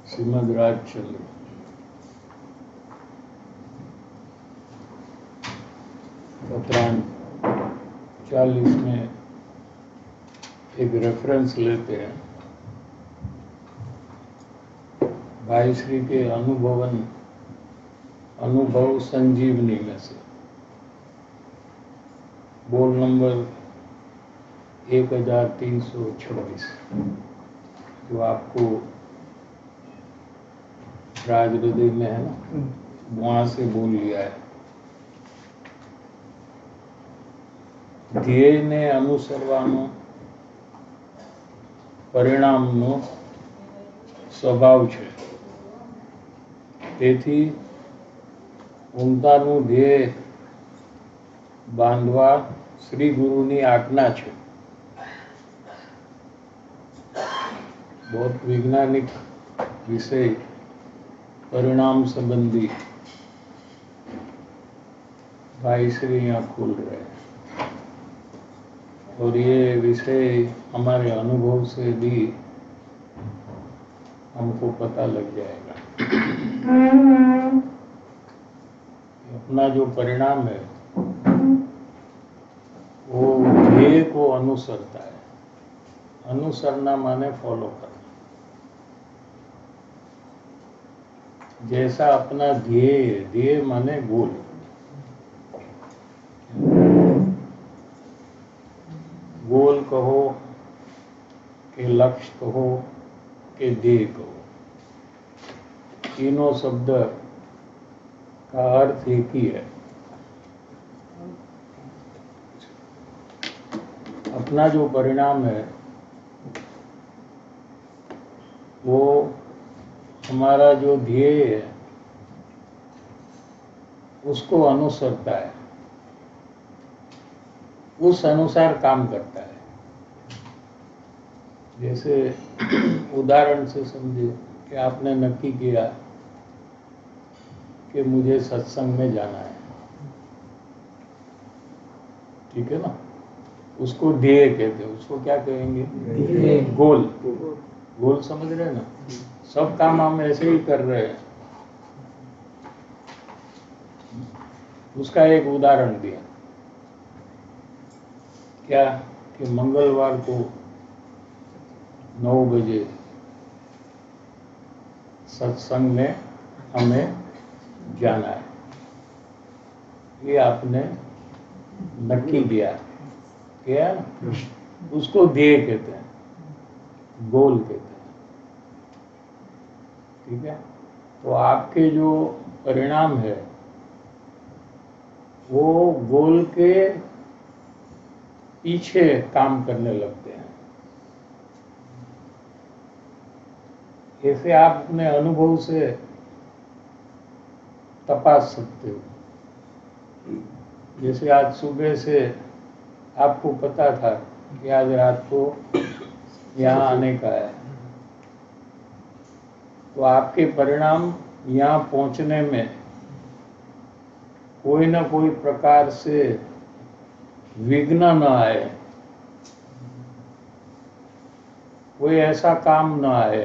श्रीमद राजचंद्र पत्रांत 40 में एक रेफरेंस लेते हैं भाई श्री के अनुभव संजीवनी में से बोल नंबर 1326 जो आपको राज हृदय में है ना, वहां से बोल लिया है। ધ્યેયને અનુસરવાનો પરિણામનો સ્વભાવ છે, તેથી ઉમતાનું ધ્યેય બાંધવા શ્રી ગુરુની આજ્ઞા છે। बहुत वैज्ञानिक विषय परिणाम संबंधी भाई श्री यहाँ खोल रहे हैं और ये विषय हमारे अनुभव से भी हमको पता लग जाएगा। अपना जो परिणाम है वो ध्येय को अनुसरता है। अनुसरना माने फॉलो करना। जैसा अपना ध्येय माने गोल। गोल कहो कि लक्ष्य कहो कि ध्येय कहो, तीनों शब्द का अर्थ एक ही है। अपना जो परिणाम है वो हमारा जो ध्येय है उसको अनुसरता है, उस अनुसार काम करता है। जैसे उदाहरण से समझे कि आपने नक्की किया कि मुझे सत्संग में जाना है, ठीक है ना, उसको ध्येय कहते हैं। उसको क्या कहेंगे? गोल। गोल समझ रहे हैं ना। सब काम हम ऐसे ही कर रहे हैं। उसका एक उदाहरण दिया क्या कि मंगलवार को 9 बजे सत्संग में हमें जाना है। ये आपने नक्की किया, क्या ना? उसको ध्येय कहते हैं, गोल कहते हैं, ठीक है। तो आपके जो परिणाम है वो गोल के पीछे काम करने लगते हैं। ऐसे आप अपने अनुभव से तपास सकते हो। जैसे आज सुबह से आपको पता था कि आज रात को यहाँ आने का है, तो आपके परिणाम यहाँ पहुँचने में कोई ना कोई प्रकार से विघ्न न आए, कोई ऐसा काम न आए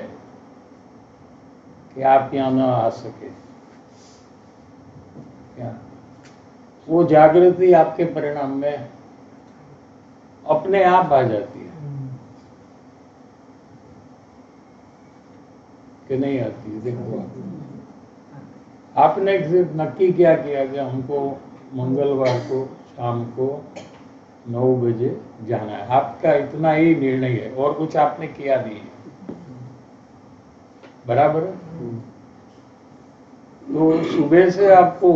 कि आप यहाँ न आ सके। क्या वो जागृति आपके परिणाम में अपने आप आ जाती है कि नहीं आती है? देखो आपने सिर्फ नक्की क्या किया कि हमको मंगलवार को शाम को 9 बजे जाना है। आपका इतना ही निर्णय है और कुछ आपने किया नहीं है, बराबर है? तो सुबह से आपको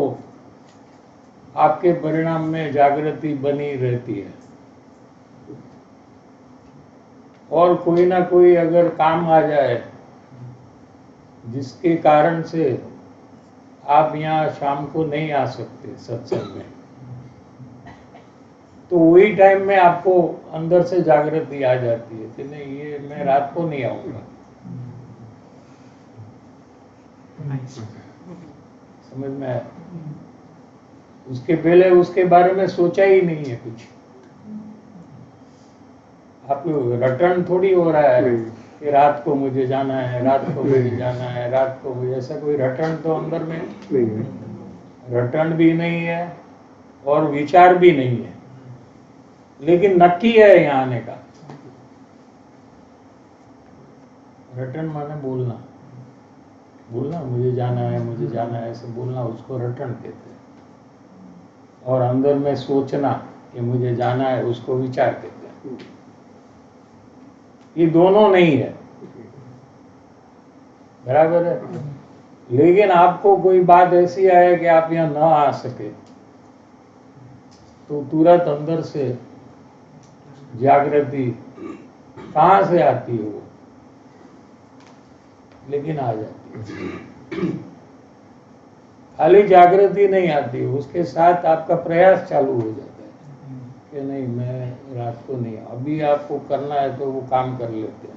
आपके परिणाम में जागृति बनी रहती है और कोई ना कोई अगर काम आ जाए जिसके कारण से आप यहाँ शाम को नहीं आ सकते सत्संग में, तो वही टाइम में आपको अंदर से जागृति आ जाती है कि नहीं, ये मैं रात को नहीं आऊंगा। समझ में आया? उसके पहले उसके बारे में सोचा ही नहीं है कुछ। आप रटन थोड़ी हो रहा है कि रात को मुझे जाना है, रात को मुझे जाना है, रात को मुझे, ऐसा कोई रटन तो अंदर में नहीं है। रटन भी नहीं है और विचार भी नहीं है, लेकिन नक्की है यहाँ आने का। रटन माने बोलना, बोलना मुझे जाना है, मुझे जाना है, ऐसे बोलना, उसको रटन कहते हैं। और अंदर में सोचना कि मुझे जाना है, उसको विचार कहते हैं। ये दोनों नहीं है, बराबर है। लेकिन आपको कोई बात ऐसी आए कि आप यहाँ न आ सके, तो तुरंत अंदर से जागृति कहाँ से आती है वो, लेकिन आ जाती है। खाली जागृति नहीं आती, उसके साथ आपका प्रयास चालू हो जाता है कि नहीं मैं रात को नहीं, अभी आपको करना है तो वो काम कर लेते हैं,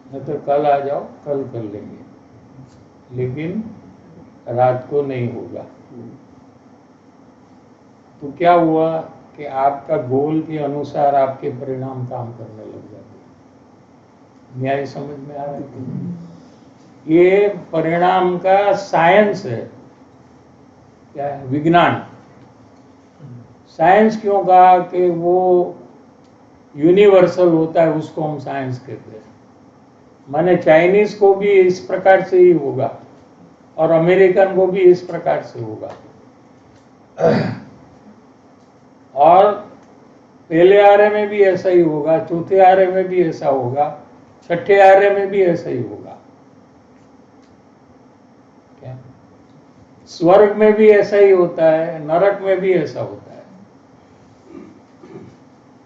नहीं तो कल आ जाओ, कल कर लेंगे, लेकिन रात को नहीं होगा। तो क्या हुआ कि आपका गोल के अनुसार आपके परिणाम काम करने लग जाते हैं। न्याय समझ में आ रहा है? ये परिणाम का साइंस है। क्या है? विज्ञान। साइंस क्यों कहा कि वो यूनिवर्सल होता है, उसको हम साइंस कहते हैं। माने चाइनीज को भी इस प्रकार से ही होगा और अमेरिकन को भी इस प्रकार से होगा, और पहले आर्य में भी ऐसा ही होगा, चौथे आर्य में भी ऐसा होगा, छठे आर्य में भी ऐसा ही होगा। क्या? स्वर्ग में भी ऐसा ही होता है, नरक में भी ऐसा होता है,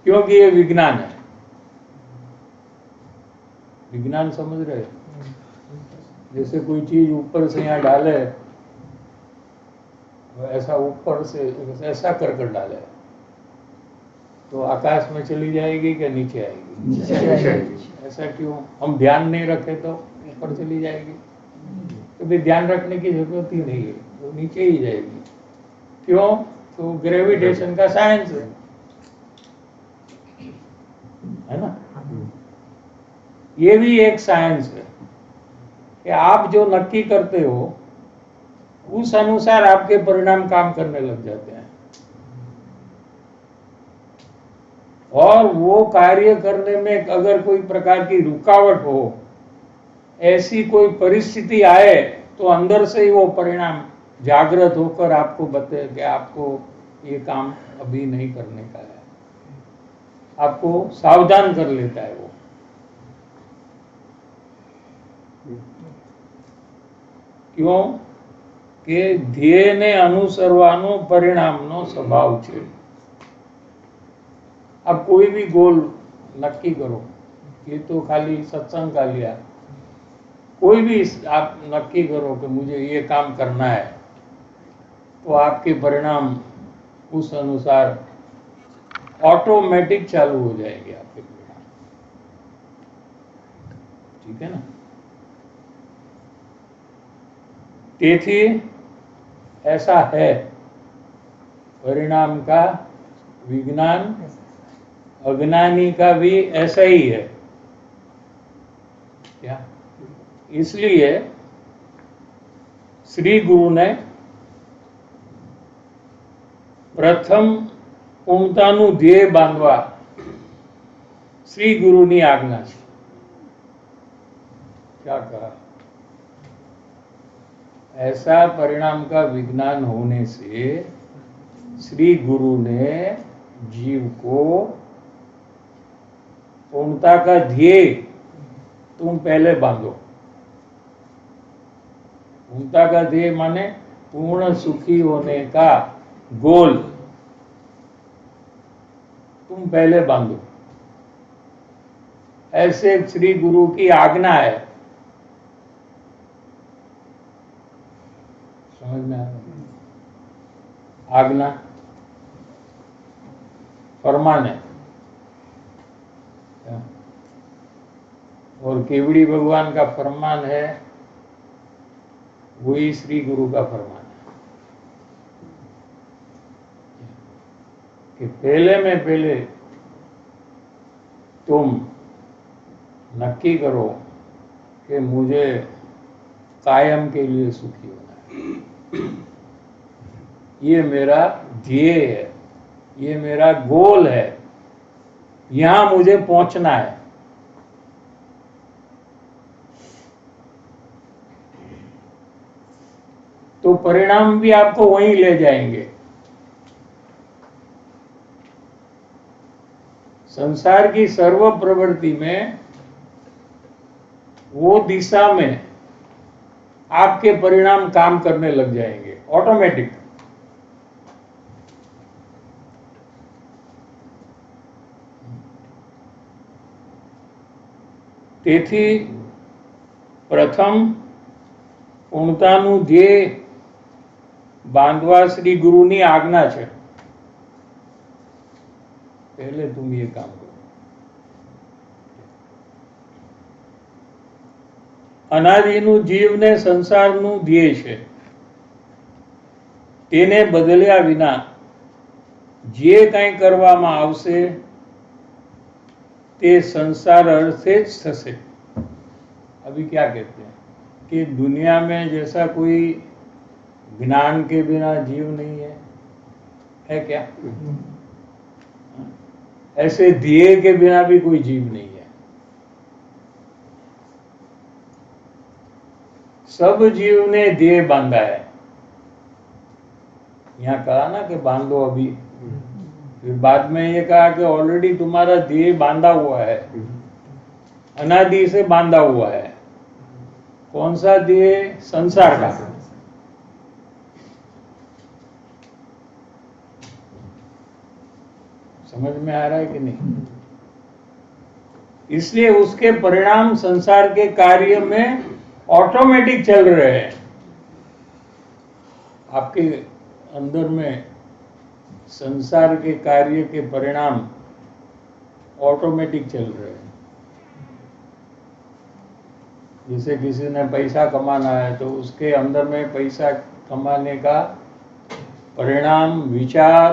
क्योंकि ये विज्ञान है। विज्ञान समझ रहे हैं? जैसे कोई चीज ऊपर से यहाँ डाले, ऐसा ऊपर से ऐसा कर डाले, तो आकाश में चली जाएगी कि नीचे आएगी? ऐसा क्यों? हम ध्यान नहीं रखे तो ऊपर चली जाएगी, तो भी ध्यान रखने की जरूरत ही नहीं है, वो नीचे ही जाएगी। क्यों? तो ग्रेविटेशन का साइंस है ना। ये भी एक साइंस है कि आप जो नक्की करते हो उस अनुसार आपके परिणाम काम करने लग जाते हैं, और वो कार्य करने में अगर कोई प्रकार की रुकावट हो, ऐसी कोई परिस्थिति आए, तो अंदर से ही वो परिणाम जागृत होकर आपको बताए कि आपको ये काम अभी नहीं करने का है, आपको सावधान कर लेता है वो। क्यों? કે ધ્યેયને અનુસરવાનો પરિણામનો સ્વભાવ છે। अब कोई भी गोल नक्की करो, ये तो खाली सत्संग का लिया, कोई भी आप नक्की करो कि मुझे ये काम करना है, तो आपके परिणाम उस अनुसार ऑटोमेटिक चालू हो जाएंगे आपके परिणाम। ठीक है ना। તેથી ऐसा है, परिणाम का विज्ञान, अज्ञानी का भी ऐसा ही है। क्या? इसलिए श्री गुरु ने प्रथम पूर्णताનું ધ્યેય બાંધવા श्री गुरु ની આજ્ઞા છે। क्या कहा? ऐसा परिणाम का विज्ञान होने से श्री गुरु ने जीव को पूर्णता का ध्येय तुम पहले बांधो। पूर्णता का ध्येय माने पूर्ण सुखी होने का गोल तुम पहले बांधो, ऐसे श्री गुरु की आज्ञा है। समझ में आ रहा है? आज्ञा फरमान है, और केवड़ी भगवान का फरमान है, वही श्री गुरु का फरमान है कि पहले में पहले तुम नक्की करो कि मुझे कायम के लिए सुखी होना है, ये मेरा ध्येय है, ये मेरा गोल है, यहां मुझे पहुंचना है। तो परिणाम भी आपको वहीं ले जाएंगे। संसार की सर्व प्रवृत्ति में वो दिशा में आपके परिणाम काम करने लग जाएंगे ऑटोमेटिक। તેથી પ્રથમ પૂર્ણતાનું ધ્યેય બાંધવા શ્રી ગુરુની આજ્ઞા છે। पहले तुम ये काम करो। અનાદિનું જીવને સંસારનું ધ્યેય છે, તેને બદલ્યા વિના જે કંઈ કરવામાં આવશે તે संसार अर्थे ज थशे। अभी क्या कहते हैं कि दुनिया में जैसा कोई ज्ञान के बिना जीव नहीं है क्या? ऐसे ध्येय के बिना भी कोई जीव नहीं है। सब जीव ने ध्येय बांधा है। यहाँ कहा ना कि बांधो अभी, फिर बाद में ये कहा कि ऑलरेडी तुम्हारा ध्येय बांधा हुआ है, अनादि से बांधा हुआ है। कौन सा ध्येय? संसार का। समझ में आ रहा है कि नहीं? इसलिए उसके परिणाम संसार के कार्य में ऑटोमेटिक चल रहे हैं। आपके अंदर में संसार के कार्य के परिणाम ऑटोमेटिक चल रहे हैं। जैसे किसी ने पैसा कमाना है तो उसके अंदर में पैसा कमाने का परिणाम विचार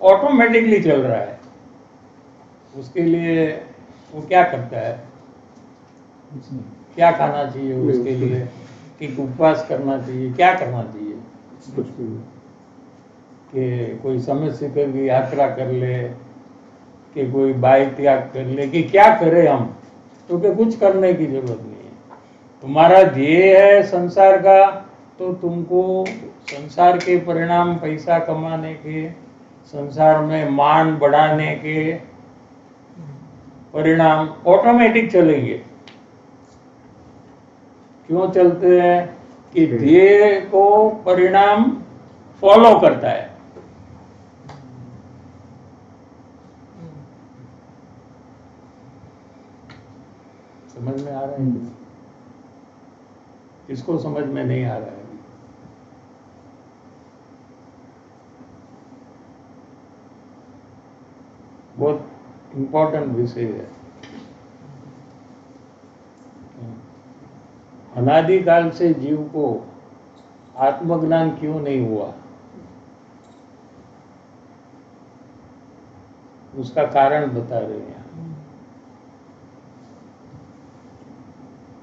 ऑटोमेटिकली चल रहा है। उसके लिए वो क्या करता है? क्या खाना चाहिए उसके लिए? कि उपवास करना चाहिए? क्या करना चाहिए? कि कोई समय से की यात्रा कर ले, कि कोई बाइक त्याग कर ले, कि क्या करें हम? तो कि कुछ करने की जरूरत नहीं है। तुम्हारा ध्येय है संसार का, तो तुमको संसार के परिणाम पैसा कमाने के, संसार में मान बढ़ाने के परिणाम ऑटोमेटिक चलेंगे। क्यों चलते हैं? कि ध्येय को परिणाम फॉलो करता है। समझ में आ रहा है? किसको समझ में नहीं आ रहा है? बहुत इंपॉर्टेंट विषय है। अनादिकाल से जीव को आत्मज्ञान क्यों नहीं हुआ? उसका कारण बता रहे हैं।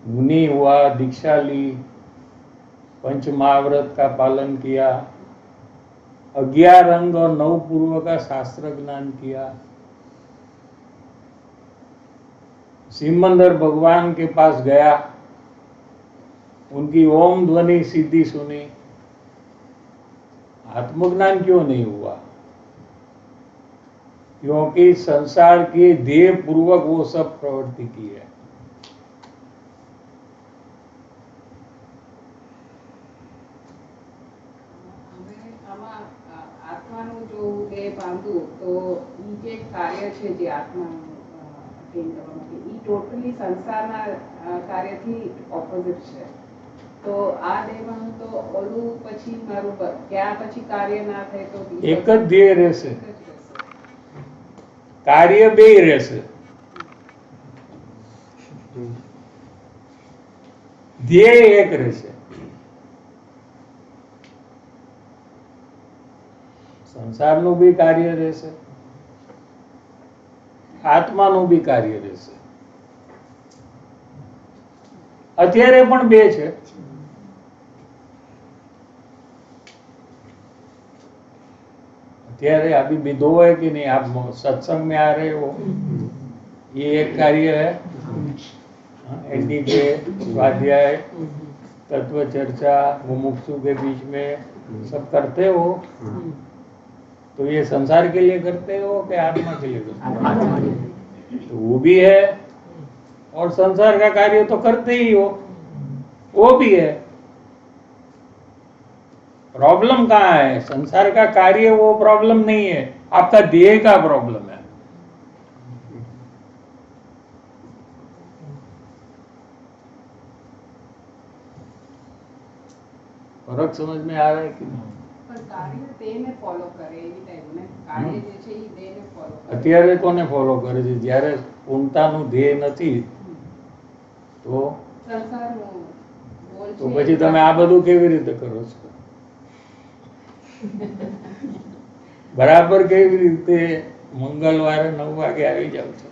मुनि हुआ, दीक्षा ली, पंच महाव्रत का पालन किया, 11 अंग और 9 पूर्व का शास्त्र ज्ञान किया, सिमंदर भगवान के पास गया, उनकी ओम ध्वनि सीधी सुनी, आत्मज्ञान क्यों नहीं हुआ? क्योंकि संसार के ध्येय पूर्वक वो सब प्रवृत्ति की है। આત્માનું જો એ બાંધવું તો ઈ જે કાર્ય છે જે આત્માનું અટેન કરવા માટે ઈ ટોટલી સંસારના કાર્યથી ઓપોઝિટ છે। તો આ દેવાનું તો ઓલું પછી મારું ત્યાં પછી કાર્ય ના થાય તો એક જ ધ્યેય રહેશે, કાર્ય બે રહેશે। ધ્યેય એક રહેશે। સંસારનું બી કાર્ય રહેશે, આત્માનું બી કાર્ય રહેશે। અત્યારે પણ બે છે. અત્યારે अभी भी दो है कि नहीं? आप सत्संग में आ रहे हो, ये एक कार्य है. एनडीके, स्वाध्याय, तत्व चर्चा, मुमुक्षु के बीच में सब करते हो, तो ये संसार के लिए करते हो कि आत्मा के लिए करते हो? तो वो भी है, और संसार का कार्य तो करते ही हो, वो भी है. प्रॉब्लम कहाँ है? संसार का कार्य वो प्रॉब्लम नहीं है, आपका देह का प्रॉब्लम है. फर्क समझ में आ रहा है कि नहीं? પણ કાર્ય તેને ફોલો કરે એવી ટાઈપને કાર્ય જે છે એ દેહને ફોલો કરે. અત્યારે કોને ફોલો કરે છે? જ્યારે પૂર્ણતાનું ધ્યેય નથી તો સંસારનું બોલ તો છે પછી તમે આ બધું કેવી રીતે કરો છો? બરાબર કેવી રીતે મંગળવારે 9 વાગે આવી જાવ છો?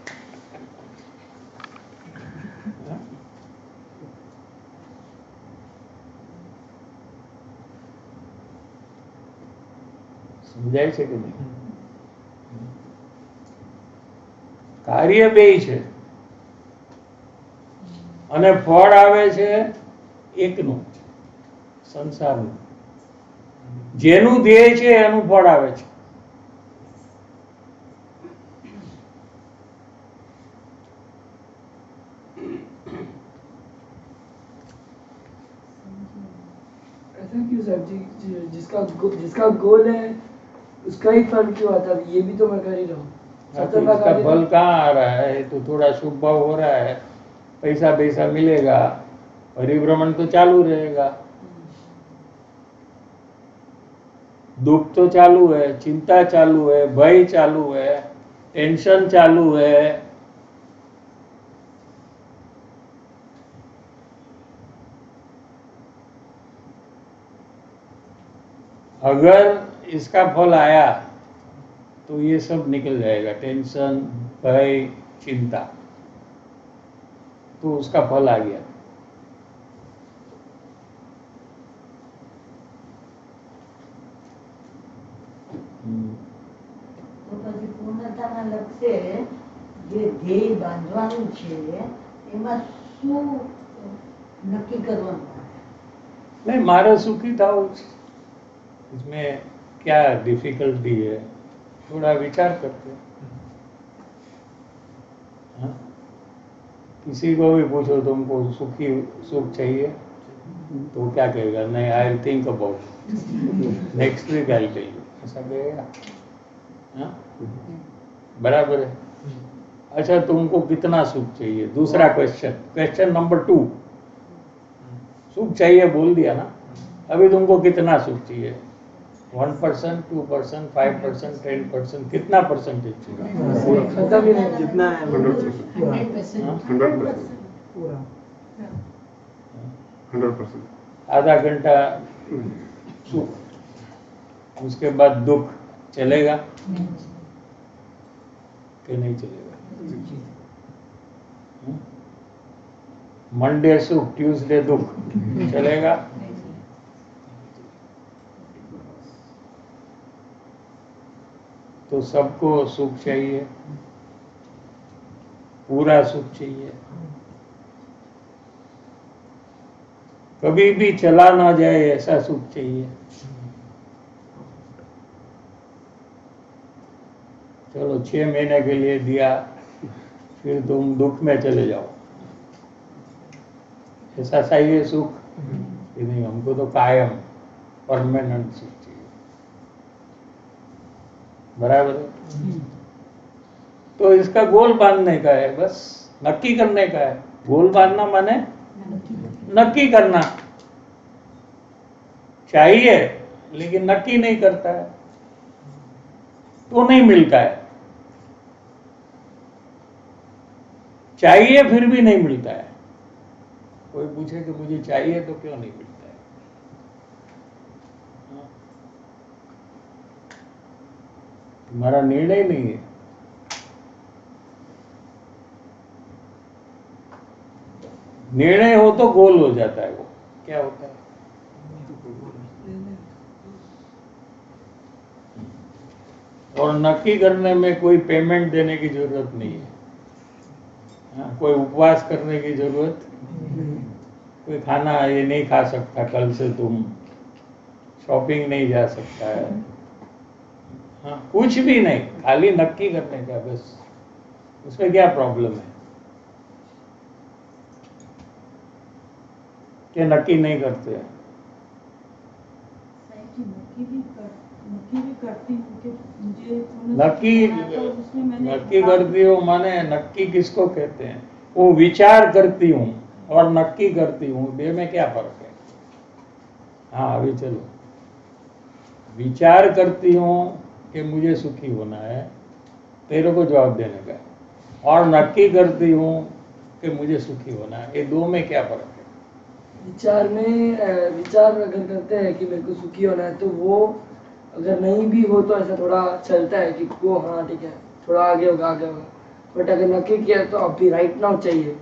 સમજાય છે કે નહીં? કાર્ય બેય છે અને ફળ આવે છે એકનું, સંસારનું. જેનું ધ્યેય છે એનું ફળ આવે છે. ऐसा क्यों सर जी? जिसका गोल है उसका ही फल क्यों आता है? ये भी तो मैं कर ही रहा हूँ. हाँ, तो इसका फल कहाँ आ रहा है? तो थोड़ा शुभ भाव हो रहा है, पैसा पैसा मिलेगा, परिभ्रमण तो चालू रहेगा, दुख तो चालू है, चिंता चालू है, भय चालू है, टेंशन चालू है. अगर इसका फल आया तो ये सब निकल जाएगा, टेंशन, भय, चिंता. तो उसका फल आ गया. તો પછી પૂર્ણતાના લક્ષ્ય જે ધ્યેય બાંધવાનું છે એમાં શું નક્કી કરવાનું? नहीं, मारा सुखी था इसमें क्या डिफिकल्टी है? थोड़ा विचार करते हैं. हाँ? किसी को भी पूछो तुमको सुख चाहिए तो क्या कहेगा? नहीं, I will think about, next week I will tell you, ऐसा कहेगा. हाँ? बराबर है. अच्छा, तुमको कितना सुख चाहिए? दूसरा क्वेश्चन नंबर 2. सुख चाहिए बोल दिया ना, अभी तुमको कितना सुख चाहिए? 1%, 2%, 5%, 10%, कितना परसेंटेज चाहिए? खत्म ही नहीं जितना है 100%. 100%. आधा घंटा सुख, उसके बाद दुख चलेगा कि नहीं चलेगा? मंडे सुख, ट्यूसडे दुख, चलेगा? तो सबको सुख चाहिए, पूरा सुख चाहिए, कभी भी चला ना जाए ऐसा सुख चाहिए. चलो 6 महीने के लिए दिया, फिर तुम दुख में चले जाओ, ऐसा चाहिए सुख कि नहीं? हमको तो कायम परमानेंट सुख चाहिए. बराबर है? तो इसका गोल बांधने का है, बस नक्की करने का है. गोल बांधना माने नक्की करना. चाहिए लेकिन नक्की नहीं करता है तो नहीं मिलता है. चाहिए फिर भी नहीं मिलता है. कोई पूछे कि मुझे चाहिए तो क्यों नहीं मिलता है? तुम्हारा निर्णय नहीं है. निर्णय हो तो गोल हो जाता है। वो क्या होता है? और नक्की करने में कोई पेमेंट देने की जरूरत नहीं है। हाँ, कोई उपवास करने की जरूरत, कोई खाना ये नहीं खा सकता कल से, तुम शॉपिंग नहीं जा सकता है। हाँ, कुछ भी नहीं, खाली नक्की करने का बस। उसमें क्या प्रॉब्लम है कि नक्की नहीं करते हैं? नक्की भी करती हूँ कि मुझे नक्की करती हो माने नक्की किसको कहते हैं? वो विचार करती हूँ और नक्की करती हूँ, बे में क्या फर्क है? हाँ, अभी चलो। विचार करती हूँ कि मुझे सुखी होना है, तेरे को जवाब देने का, और नक्की करती हूँ कि मुझे सुखी होना है, ये दो में क्या फर्क है? विचार अगर करते हैं कि मेरे को सुखी होना है, तो वो अगर नहीं भी हो तो ऐसा थोड़ा चलता है कि वो हाँ ठीक है, थोड़ा आगे होगा। बट अगर नक्की किया तो अभी राइट नाउ चाहिए,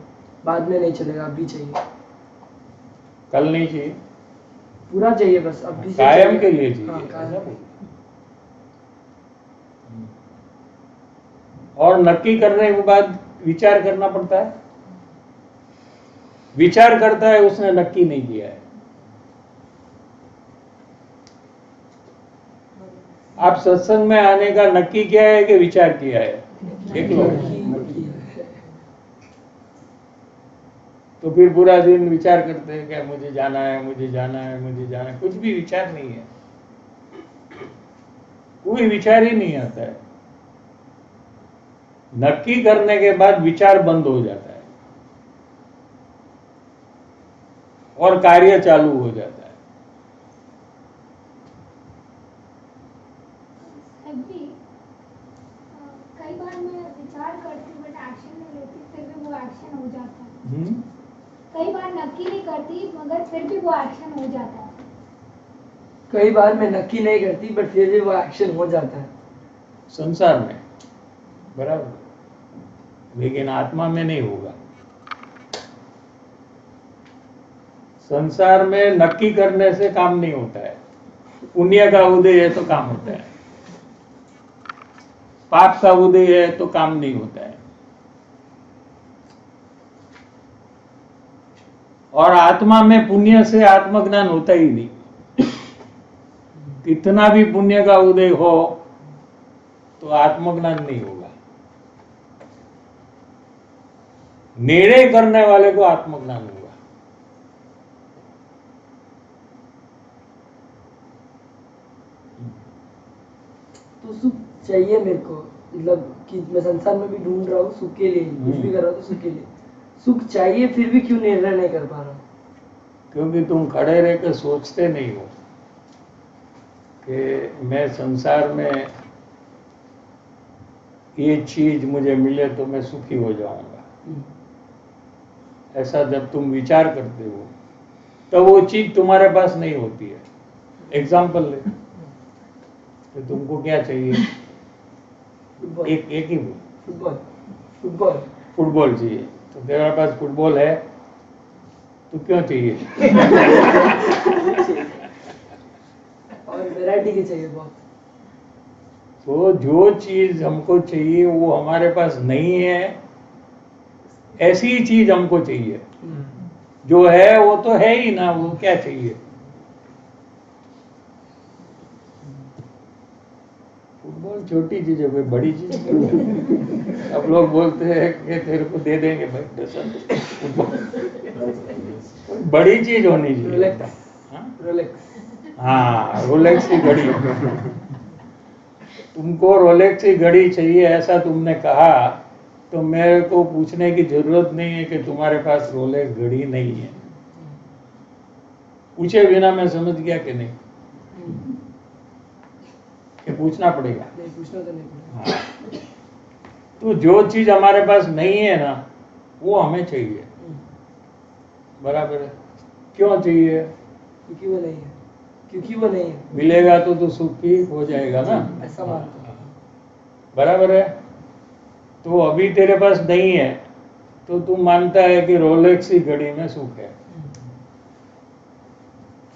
बाद में नहीं चलेगा, अभी चाहिए। कल नहीं चाहिए, पूरा चाहिए, बस अभी से कायम चाहिए। के लिए चाहिए। हाँ, कायम। और नक्की करने के बाद विचार करना पड़ता है। विचार करता है, उसने नक्की नहीं किया है। आप सत्संग में आने का नक्की किया है कि विचार किया है? देख लो। तो फिर पूरा दिन विचार करते हैं क्या मुझे जाना है, मुझे जाना है, मुझे जाना है, कुछ भी विचार नहीं है, कोई विचार ही नहीं आता है। नक्की करने के बाद विचार बंद हो जाता है और कार्य चालू हो जाता है। कई बार मैं विचार करती हूँ बट एक्शन नहीं लेती, फिर भी वो एक्शन हो जाता है। कई बार नक्की नहीं करती मगर फिर भी वो एक्शन हो जाता है। कई बार मैं नक्की नहीं करती बट फिर भी वो एक्शन हो जाता है। संसार में बराबर, लेकिन आत्मा में नहीं होगा। संसार में नक्की करने से काम नहीं होता है। पुण्य का उदय है तो काम होता है, पाप का उदय है तो काम नहीं होता है। और आत्मा में पुण्य से आत्मज्ञान होता ही नहीं। कितना भी पुण्य का उदय हो तो आत्मज्ञान नहीं होगा। निर्णय करने वाले को आत्मज्ञान होगा। तो सुख चाहिए मेरे को, मतलब कि मैं संसार में भी ढूंढ रहा हूँ सुख के लिए, कुछ भी कर रहा हूँ तो सुख के लिए। सुख चाहिए फिर भी क्यों निर्णय नहीं कर पा रहा हूँ? क्योंकि तुम खड़े रह कर सोचते नहीं हो कि मैं संसार में ये चीज मुझे मिले तो मैं सुखी हो जाऊंगा। ऐसा जब तुम विचार करते हो तो वो चीज तुम्हारे पास नहीं होती है। एग्जाम्पल ले, तो तुमको क्या चाहिए? फुटबॉल। एक ही फुटबॉल फुटबॉल फुटबॉल चाहिए। तो तेरे पास फुटबॉल है तो क्यों चाहिए? और वैरायटी की चाहिए बहुत। तो जो चीज हमको चाहिए वो हमारे पास नहीं है, ऐसी ही चीज हमको चाहिए। जो है वो तो है ही ना, वो क्या चाहिए? फुटबॉल छोटी चीज है, कोई बड़ी चीज। अब लोग बोलते हैं कि तेरे को दे देंगे भाई डसन फुटबॉल। कोई बड़ी चीज होनी चाहिए। रोलेक्स। हाँ, रोलेक्स की घड़ी। तुमको रोलेक्स की घड़ी चाहिए ऐसा तुमने कहा, तो मेरे को पूछने की जरूरत नहीं है कि तुम्हारे पास रोलेक्स घड़ी नहीं है। पूछे बिना मैं समझ गया कि नहीं, कि पूछना पड़ेगा? नहीं, पूछना तो नहीं पड़ेगा। हाँ। तो जो चीज हमारे पास नहीं है ना, वो हमें चाहिए। बराबर है। क्यों चाहिए? क्योंकि वो नहीं है। क्योंकि वो नहीं है। मिलेगा तो सुखी हो जाएगा ना, ऐसा मानता हूँ। बराबर है। तो अभी तेरे पास नहीं है तो तू मानता है कि रोलेक्स की घड़ी में सुख है,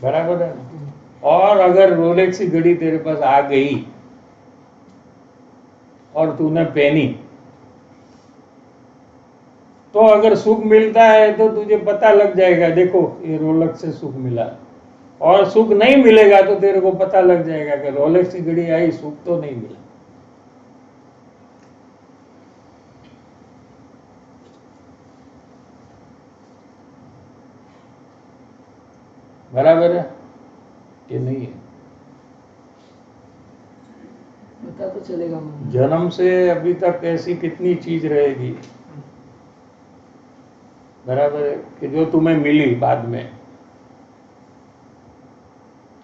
बराबर है ना? और अगर रोलेक्स की घड़ी तेरे पास आ गई और तूने पहनी, तो अगर सुख मिलता है तो तुझे पता लग जाएगा, देखो ये रोलेक्स से सुख मिला। और सुख नहीं मिलेगा तो तेरे को पता लग जाएगा कि रोलेक्स की घड़ी आई, सुख तो नहीं मिला। बराबर है कि नहीं है? पता तो चलेगा मुझे। जन्म से अभी तक ऐसी कितनी चीज रहेगी, बराबर है, कि जो तुम्हें मिली बाद में,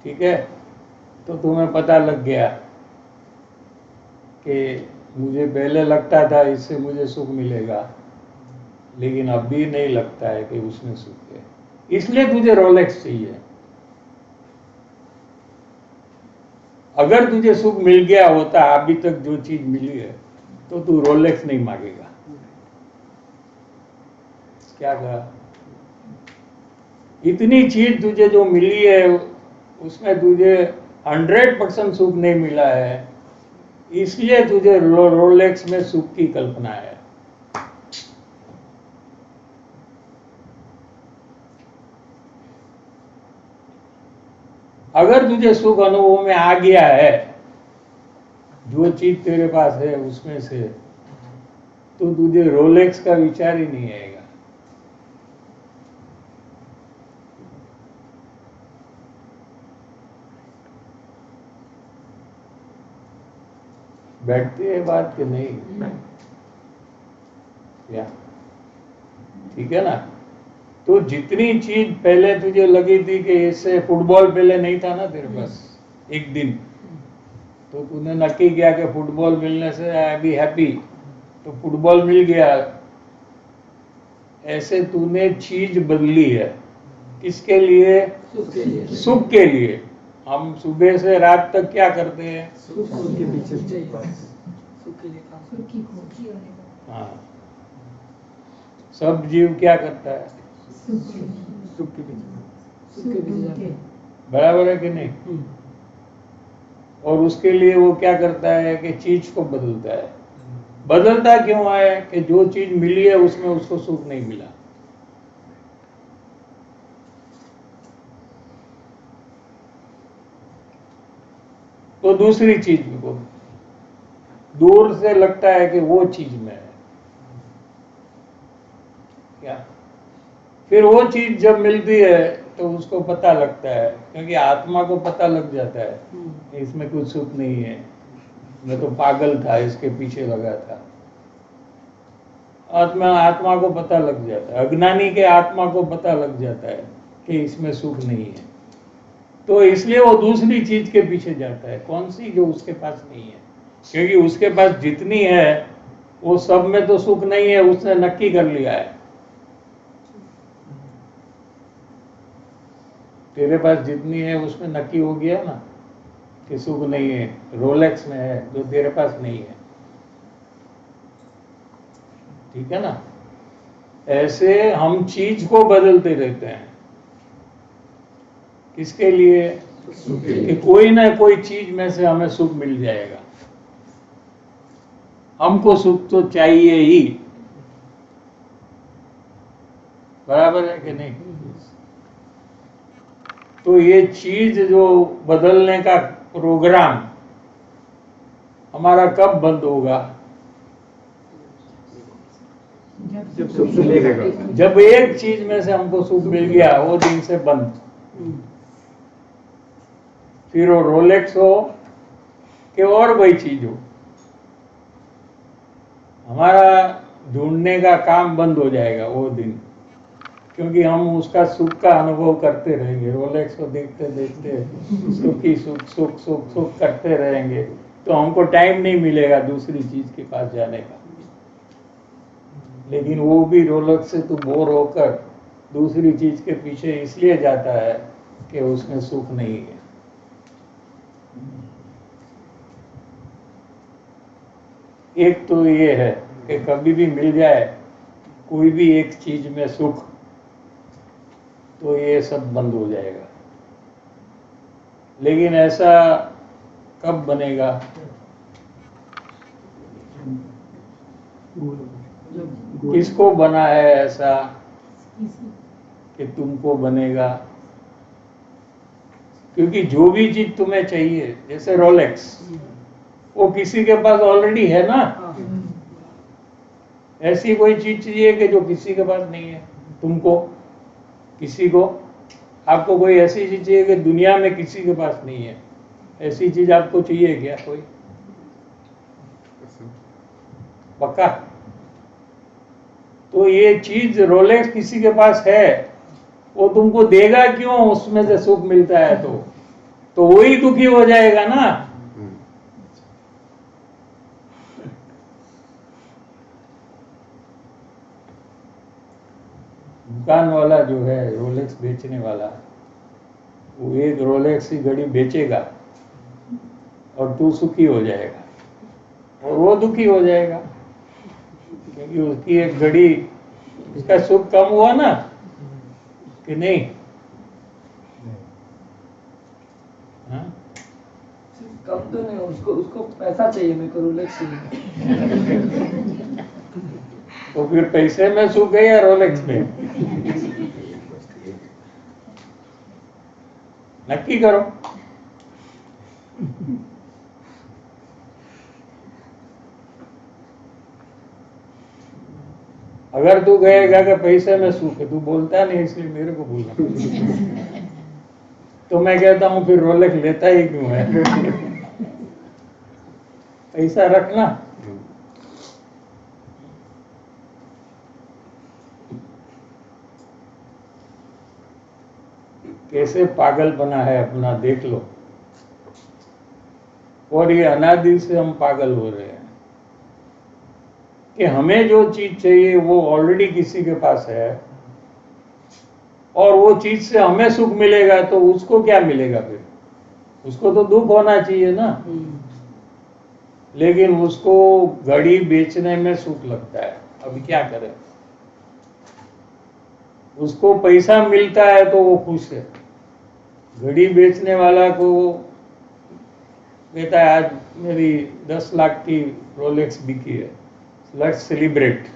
ठीक है, तो तुम्हें पता लग गया कि मुझे पहले लगता था इससे मुझे सुख मिलेगा, लेकिन अभी नहीं लगता है कि उसमें सुख है, इसलिए तुझे रोलेक्स चाहिए। अगर तुझे सुख मिल गया होता अभी तक जो चीज मिली है, तो तू रोलेक्स नहीं मांगेगा। क्या कहा? इतनी चीज तुझे जो मिली है उसमें तुझे 100% सुख नहीं मिला है, इसलिए तुझे रोलेक्स में सुख की कल्पना है। अगर तुझे सुख अनुभव में आ गया है, जो चीज तेरे पास है उसमें से, तो तुझे रोलेक्स का विचार ही नहीं आएगा। बैठती है बात कि नहीं? क्या ठीक है ना? तो जितनी चीज पहले तुझे लगी थी कि इससे, फुटबॉल पहले नहीं था ना तेरे पास, एक दिन तो तूने नक्की किया कि फुटबॉल मिलने से आई बी हैप्पी, तो फुटबॉल मिल गया। ऐसे तूने चीज बदली है, किसके लिए? सुख के लिए। सुख के लिए। हम सुबह से रात तक क्या करते हैं? सुख के पीछे चाहिए, सुख के लिए काम। सुख की खोजी होने का। हाँ, सब जीव क्या करता है? सुख के पीछे जाते हैं। बराबर है कि नहीं? और उसके लिए वो क्या करता है कि चीज को बदलता है। बदलता क्यों है? कि जो चीज मिली है उसमें उसको सुख नहीं मिला। तो दूसरी चीज को दूर से लगता है कि वो चीज में है क्या? फिर वो चीज जब मिलती है तो उसको पता लगता है, क्योंकि आत्मा को पता लग जाता है कि इसमें कुछ सुख नहीं है, मैं तो पागल था, इसके पीछे लगा था। आत्मा को पता लग जाता है, अज्ञानी के आत्मा को पता लग जाता है कि इसमें सुख नहीं है, तो इसलिए वो दूसरी चीज के पीछे जाता है। कौन सी? जो उसके पास नहीं है, क्योंकि उसके पास जितनी है वो सब में तो सुख नहीं है, उसने नक्की कर लिया है। तेरे पास जितनी है उसमें नक्की हो गया ना कि सुख नहीं है, रोलेक्स में है, जो तेरे पास नहीं है। ठीक है ना? ऐसे हम चीज को बदलते रहते हैं, किसके लिए? कि कोई ना कोई चीज में से हमें सुख मिल जाएगा। हमको सुख तो चाहिए ही, बराबर है कि नहीं? तो ये चीज जो बदलने का प्रोग्राम हमारा कब बंद होगा? जब सुख मिलेगा। जब एक चीज में से हमको सुख मिल गया, वो दिन से बंद। फिर वो रोलेक्स हो कि और कोई चीज हो, हमारा ढूंढने का काम बंद हो जाएगा वो दिन, क्योंकि हम उसका सुख का अनुभव करते रहेंगे। रोलेक्स को देखते देखते सुखी सुख सुख सुख सुख करते रहेंगे, तो हमको टाइम नहीं मिलेगा दूसरी चीज के पास जाने का। लेकिन वो भी रोलेक्स से तो बोर होकर दूसरी चीज के पीछे इसलिए जाता है कि उसमें सुख नहीं है। एक तो ये है कि कभी भी मिल जाए कोई भी एक चीज में सुख, तो ये सब बंद हो जाएगा। लेकिन ऐसा कब बनेगा? किसको बना है ऐसा कि तुमको बनेगा? क्योंकि जो भी चीज तुम्हें चाहिए, जैसे रोलेक्स, वो किसी के पास ऑलरेडी है ना। ऐसी कोई चीज चाहिए कि जो किसी के पास नहीं है, तुमको, किसी को। आपको कोई ऐसी चीज चाहिए कि दुनिया में किसी के पास नहीं है, ऐसी चीज आपको चाहिए क्या कोई? पक्का? तो ये चीज रोलेक्स किसी के पास है, वो तुमको देगा क्यों? उसमें से सुख मिलता है तो वही दुखी हो जाएगा ना। दुकान वाला जो है, रोलेक्स बेचने वाला, वो एक रोलेक्स की घड़ी बेचेगा और तू सुखी हो जाएगा और वो दुखी हो जाएगा, क्योंकि उसकी एक घड़ी, उसका सुख कम हुआ ना कि नहीं? हाँ? कम तो नहीं, उसको पैसा चाहिए, मेरे को रोलेक्स चाहिए। तो फिर पैसे में सुख है या रोलेक्स में? नक्की करो। अगर तू कहेगा कि पैसे में सुख है, तू बोलता नहीं इसलिए मेरे को बोलना, तो मैं कहता हूं फिर रोलेक्स लेता ही क्यों है? पैसा रखना। कैसे पागल बना है अपना, देख लो। और ये अनादि से हम पागल हो रहे हैं कि हमें जो चीज चाहिए वो ऑलरेडी किसी के पास है, और वो चीज से हमें सुख मिलेगा, तो उसको क्या मिलेगा फिर? उसको तो दुख होना चाहिए ना। लेकिन उसको घड़ी बेचने में सुख लगता है। अभी क्या करें? उसको पैसा मिलता है तो वो खुश है। घड़ी बेचने वाला को कहता है आज मेरी 10 लाख की रोलेक्स बिकी है, लेट्स सेलिब्रेट।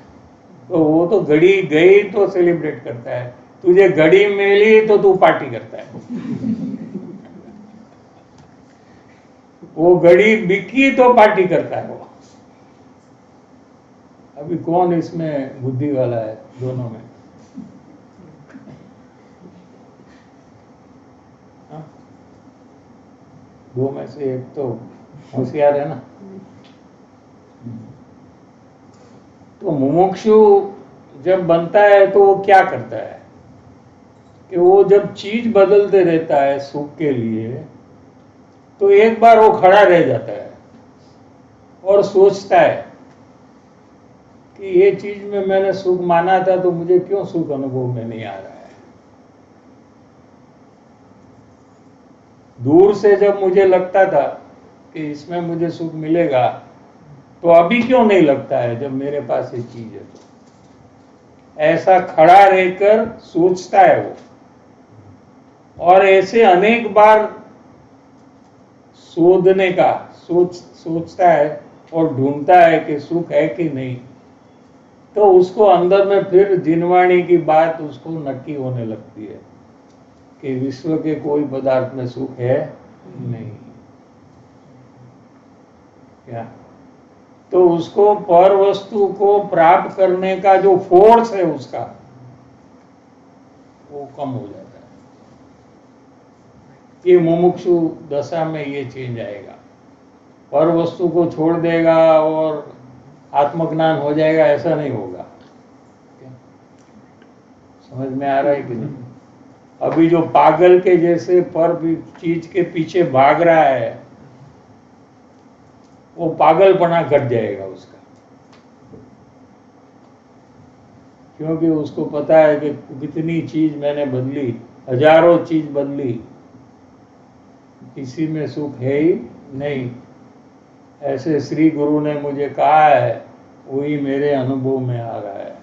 तो वो तो घड़ी गई तो सेलिब्रेट करता है, तुझे घड़ी मिली तो तू पार्टी करता है। वो घड़ी बिकी तो पार्टी करता है वो। अभी कौन इसमें बुद्धि वाला है दोनों में? हाँ? दो में से एक तो होशियार है ना। तो मुमुक्षु जब बनता है तो वो क्या करता है कि वो जब चीज बदलते रहता है सुख के लिए, तो एक बार वो खड़ा रह जाता है और सोचता है कि ये चीज में मैंने सुख माना था, तो मुझे क्यों सुख अनुभव में नहीं आ रहा है? दूर से जब मुझे लगता था कि इसमें मुझे सुख मिलेगा, तो अभी क्यों नहीं लगता है जब मेरे पास ये चीज है? तो ऐसा खड़ा रहकर सोचता है वो, और ऐसे अनेक बार शोधने का सोचता है और ढूंढता है कि सुख है कि नहीं। तो उसको अंदर में फिर जिनवाणी की बात उसको नक्की होने लगती है कि विश्व के कोई पदार्थ में सुख है नहीं। क्या? तो उसको पर वस्तु को प्राप्त करने का जो फोर्स है उसका, वो कम हो जाता है। ये मुमुक्षु दशा में ये चेंज आएगा। पर वस्तु को छोड़ देगा और आत्मज्ञान हो जाएगा, ऐसा नहीं होगा। समझ में आ रहा है कि नहीं? अभी जो पागल के जैसे पर चीज के पीछे भाग रहा है, वो पागलपना घट जाएगा उसका, क्योंकि उसको पता है कि कितनी चीज मैंने बदली, हजारों चीज बदली, किसी में सुख है ही नहीं। ऐसे श्री गुरु ने मुझे कहा है, वही मेरे अनुभव में आ रहा है।